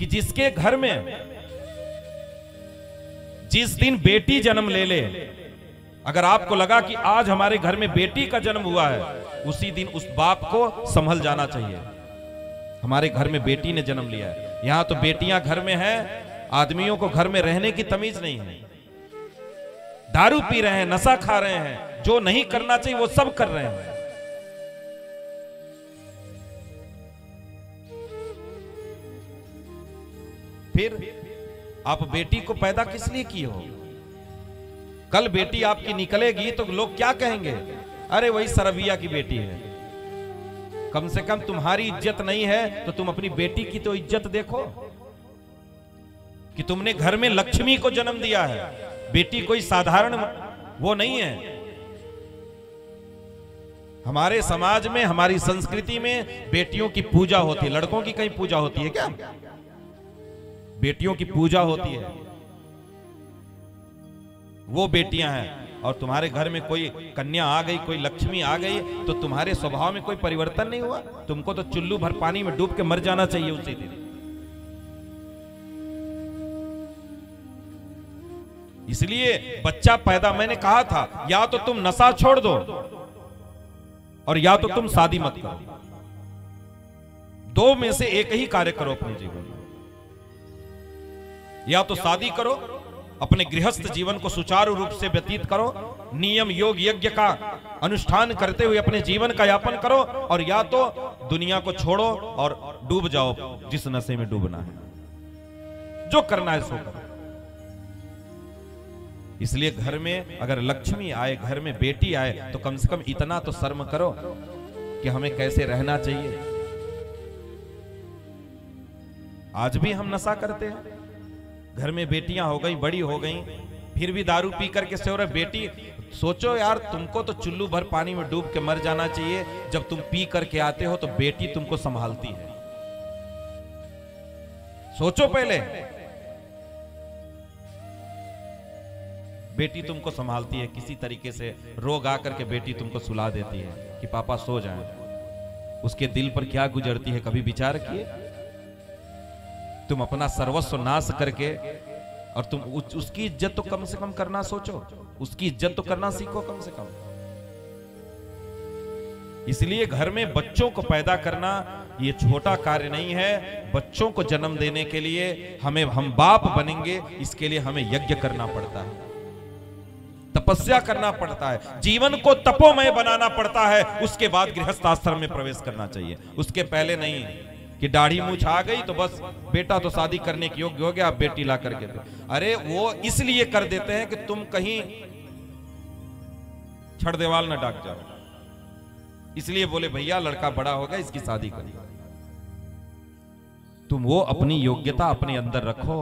कि जिसके घर में जिस दिन बेटी जन्म ले ले, अगर आपको लगा कि आज हमारे घर में बेटी का जन्म हुआ है, उसी दिन उस बाप को संभल जाना चाहिए। हमारे घर में बेटी ने जन्म लिया है। यहां तो बेटियां घर में हैं, आदमियों को घर में रहने की तमीज नहीं है। दारू पी रहे हैं, नशा खा रहे हैं, जो नहीं करना चाहिए वो सब कर रहे हैं। फिर आप बेटी को पैदा किस लिए किए हो? कल बेटी आपकी निकलेगी तो लोग क्या कहेंगे? अरे वही सरबिया की बेटी है। कम से कम तुम्हारी इज्जत नहीं है तो तुम अपनी बेटी की तो इज्जत देखो कि तुमने घर में लक्ष्मी को जन्म दिया है। बेटी कोई साधारण वो नहीं है। हमारे समाज में, हमारी संस्कृति में बेटियों की पूजा होती है। लड़कों की कहीं पूजा होती है क्या? बेटियों की पूजा होती है। वो बेटियां हैं। और तुम्हारे घर में कोई कन्या आ गई, कोई लक्ष्मी आ गई, तो तुम्हारे स्वभाव में कोई परिवर्तन नहीं हुआ? तुमको तो चुल्लू भर पानी में डूब के मर जाना चाहिए उसी दिन। इसलिए बच्चा पैदा, मैंने कहा था, या तो तुम नशा छोड़ दो और या तो तुम शादी मत करो। दो में से एक ही कार्य करो अपने जीवन में। या तो शादी करो, अपने गृहस्थ जीवन को सुचारू रूप से व्यतीत करो, नियम योग यज्ञ का अनुष्ठान करते हुए अपने जीवन का यापन करो, और या तो दुनिया को छोड़ो और डूब जाओ जिस नशे में डूबना है। जो करना है सो करो। इसलिए घर में अगर लक्ष्मी आए, घर में बेटी आए, तो कम से कम इतना तो शर्म करो कि हमें कैसे रहना चाहिए। आज भी हम नशा करते हैं। घर में बेटियां हो गई, बड़ी हो गई, फिर भी दारू पी करके सो रहे। बेटी, सोचो यार, तुमको तो चुल्लू भर पानी में डूब के मर जाना चाहिए। जब तुम पी करके आते हो तो बेटी तुमको संभालती है। सोचो पहले, बेटी तुमको संभालती है। किसी तरीके से रोग आकर के बेटी तुमको सुला देती है कि पापा सो जाएं। उसके दिल पर क्या गुजरती है, कभी विचार किए? तुम अपना सर्वस्व नाश करके, और तुम उसकी इज्जत तो कम से कम करना सोचो। उसकी इज्जत तो करना सीखो कम से कम। इसलिए घर में बच्चों को पैदा करना ये छोटा कार्य नहीं है। बच्चों को जन्म देने के लिए हम बाप बनेंगे, इसके लिए हमें यज्ञ करना पड़ता है, तपस्या करना पड़ता है, जीवन को तपोमय बनाना पड़ता है। उसके बाद गृहस्थ आश्रम में प्रवेश करना चाहिए। उसके पहले नहीं कि दाढ़ी मूछ आ गई तो बस बेटा तो शादी करने के योग्य हो गया, आप बेटी ला करके दो। अरे वो इसलिए कर देते हैं कि तुम कहीं छड़ देवाल न डाक जाओ। इसलिए बोले भैया लड़का बड़ा हो गया, इसकी शादी करिए। तुम वो अपनी योग्यता अपने अंदर रखो।